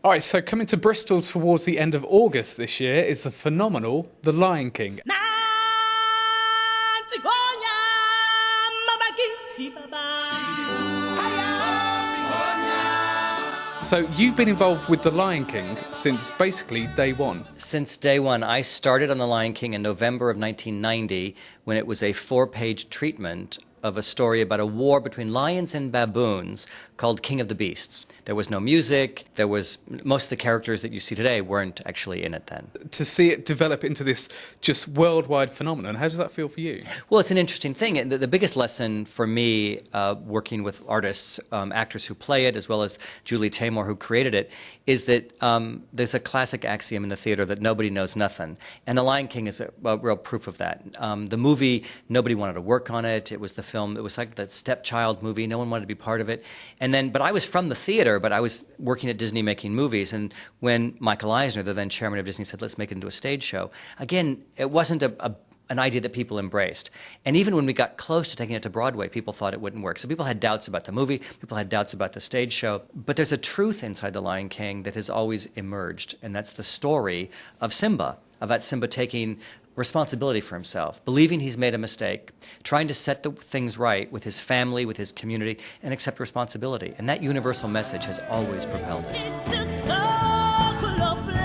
All right, so coming to Bristol towards the end of August this year is the phenomenal The Lion King. So you've been involved with The Lion King since basically day one. Since day one. I started on The Lion King in November of 1990 when it was a 4-page treatment of a story about a war between lions and baboons called King of the Beasts. There was no music. Most of the characters that you see today weren't actually in it then. To see it develop into this just worldwide phenomenon, how does that feel for you? Well, it's an interesting thing. The biggest lesson for me, working with artists, actors who play it, as well as Julie Taymor, who created it, is that there's a classic axiom in the theater that nobody knows nothing. And The Lion King is a real proof of that. The movie, nobody wanted to work on it. It was the film, it was like that stepchild movie. No one wanted to be part of it. But I was from the theater, but I was working at Disney making movies. And when Michael Eisner, the then chairman of Disney, said, let's make it into a stage show, again, it wasn't an idea that people embraced. And even when we got close to taking it to Broadway, people thought it wouldn't work. So people had doubts about the movie, people had doubts about the stage show. But there's a truth inside The Lion King that has always emerged, and that's the story of Simba, about Simba taking responsibility for himself, believing he's made a mistake, trying to set the things right with his family, with his community, and accept responsibility. And that universal message has always propelled it. It's the circle of life,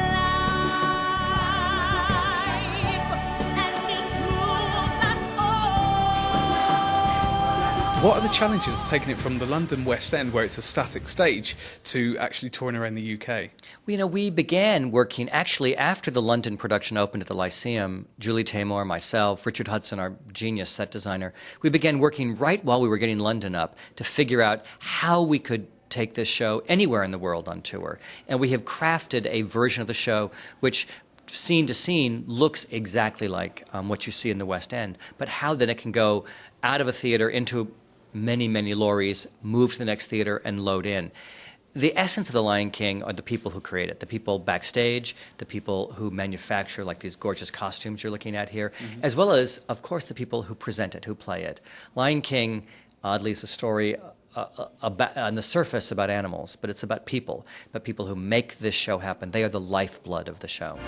and it's rules that all. What are the challenges of taking it from the London West End, where it's a static stage, to actually touring around the UK? Well, we began working, actually, after the London production opened at the Lyceum. Julie Taymor, myself, Richard Hudson, our genius set designer, we began working right while we were getting London up to figure out how we could take this show anywhere in the world on tour. And we have crafted a version of the show which, scene to scene, looks exactly like what you see in the West End, but how then it can go out of a theater into many, many lorries, move to the next theater, and load in. The essence of The Lion King are the people who create it, the people backstage, the people who manufacture, like these gorgeous costumes you're looking at here, as well as, of course, the people who present it, who play it. Lion King, oddly, is a story on the surface about animals, but it's about people who make this show happen. They are the lifeblood of the show.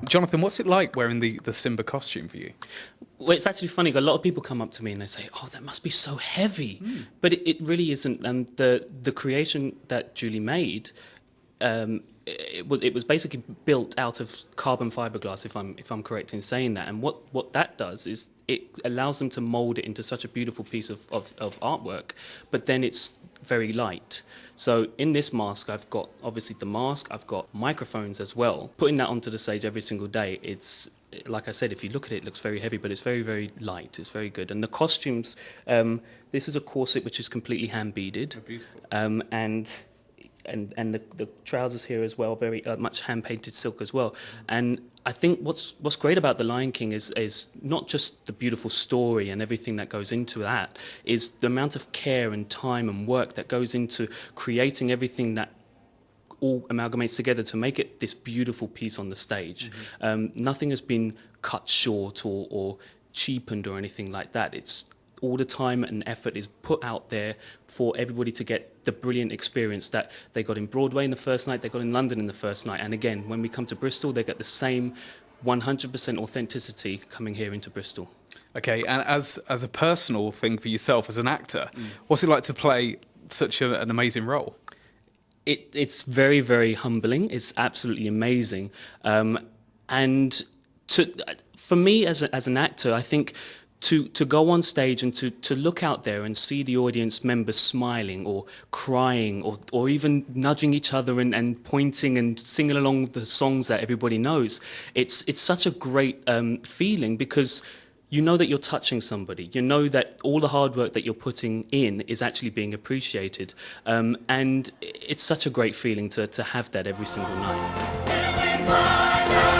Jonathan, what's it like wearing the Simba costume for you? Well, it's actually funny. A lot of people come up to me and they say, "Oh, that must be so heavy," but it really isn't. And the creation that Julie made, it was basically built out of carbon fiberglass, if I'm correct in saying that. And what that does is it allows them to mold it into such a beautiful piece of artwork, but then it's very light. So in this mask, I've got obviously the mask, I've got microphones as well. Putting that onto the stage every single day, it's, like I said, if you look at it, it looks very heavy, but it's very, very light. It's very good. And the costumes, this is a corset which is completely hand-beaded. And the trousers here as well, very much hand-painted silk as well. And I think what's great about The Lion King is not just the beautiful story and everything that goes into that, is the amount of care and time and work that goes into creating everything that all amalgamates together to make it this beautiful piece on the stage. Nothing has been cut short or cheapened or anything like that. It's all the time and effort is put out there for everybody to get the brilliant experience that they got in Broadway in the first night, they got in London in the first night. And again, when we come to Bristol, they get the same 100% authenticity coming here into Bristol. Okay, and as a personal thing for yourself as an actor, what's it like to play such an amazing role? It's very, very humbling. It's absolutely amazing. And for me as an actor, I think to go on stage and to look out there and see the audience members smiling or crying or even nudging each other and pointing and singing along with the songs that everybody knows, it's such a great feeling, because you know that you're touching somebody. You know that all the hard work that you're putting in is actually being appreciated. And it's such a great feeling to have that every single night.